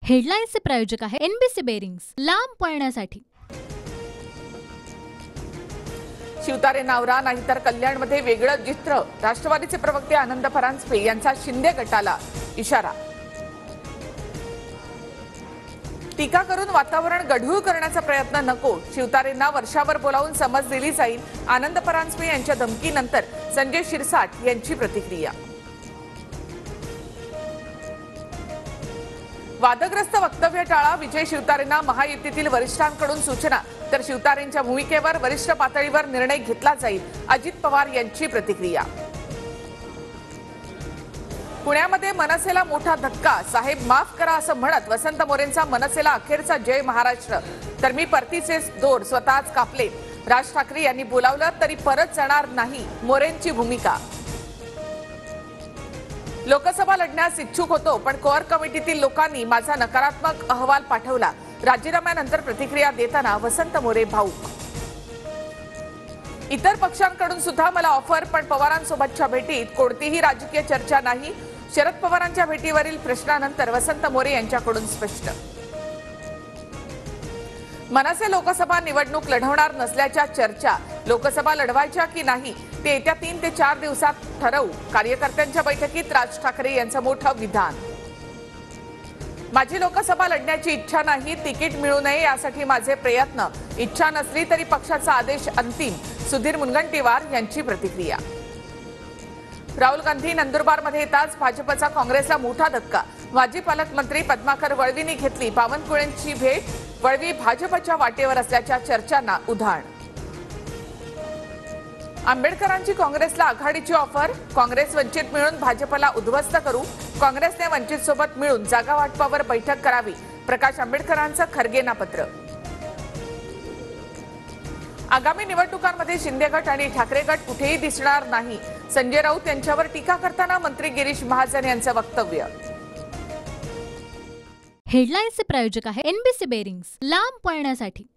हेडलाईन्सचे प्रायोजक आहे NBC bearings, लांब पळण्यासाठी। शिवतारे नावरा नाहीतर कल्याणमध्ये वेगळं चित्र, राष्ट्रवादीचे प्रवक्ते आनंद परांजपे यांचा शिंदे गटाला इशारा। टीका करून वातावरण गढूळ करण्याचा प्रयत्न नको, शिवतारेंना वर्षावर बोलावून समज दिली जाईल, आनंद परांजपे यांच्या धमकीनंतर संजय शिरसाट यांची प्रतिक्रिया। वादग्रस्त वक्तव्य टाळा, विजय शिवतारेंना महायुतीतील वरिष्ठांकडून सूचना, तर शिवतारेंच्या भूमिकेवर वरिष्ठ पातळीवर निर्णय घेतला जाईल, अजित पवार यांची प्रतिक्रिया। पुण्यामध्ये मनसेला मोठा धक्का, साहेब माफ करा असं म्हणत वसंत मोरेंचा मनसेला अखेरचा जय महाराष्ट्र, तर मी परतीचे दोर स्वतःच कापले, राज ठाकरे यांनी बोलावलं तरी परत जाणार नाही, मोरेंची भूमिका। लोकसभा लढण्यास इच्छुक होतो, पण कोअर कमिटीतील लोकांनी माझा नकारात्मक अहवाल पाठवला, राजीनाम्यानंतर प्रतिक्रिया देताना वसंत मोरे भाऊक। इतर पक्षांकडून सुद्धा मला ऑफर, पण पवारांसोबतच्या भेटीत कोणतीही राजकीय चर्चा नाही, शरद पवारांच्या भेटीवरील प्रश्नानंतर वसंत मोरे यांच्याकडून स्पष्ट। मनसे लोकसभा निवडणूक लढवणार नसल्याच्या चर्चा, लोकसभा लढवायच्या की नाही ते येत्या 3 ते 4 दिवसात ठरवू, कार्यकर्त्यांच्या बैठकीत राज ठाकरे यांचं मोठं विधान। माझी लोकसभा लढण्याची इच्छा नाही, तिकीट मिळू नये यासाठी माझे प्रयत्न, इच्छा नसली तरी पक्षाचा आदेश अंतिम, सुधीर मुनगंटीवार यांची प्रतिक्रिया। राहुल गांधी नंदुरबारमध्ये येताच भाजपचा काँग्रेसला मोठा धक्का, माजी पालकमंत्री पद्माकर वळवींनी घेतली बावनकुळेंची भेट, वळवी भाजपच्या वाटेवर असल्याच्या चर्चांना उधाण। आंबेडकरांची काँग्रेसला आघाडीची ऑफर, काँग्रेस वंचित मिळून भाजपला उद्ध्वस्त करू, काँग्रेसने वंचित सोबत मिळून जागा वाटपावर बैठक करावी, प्रकाश आंबेडकरांचं खरगेंना पत्र। आगामी निवडणुकांमध्ये शिंदे गट आणि ठाकरे गट कुठेही दिसणार नाही, संजय राऊत यांच्यावर टीका करताना मंत्री गिरीश महाजन यांचं वक्तव्य। हेडलाईन्सचे प्रायोजक आहे एनबीसी बेरिंग्स, लांब पळण्यासाठी।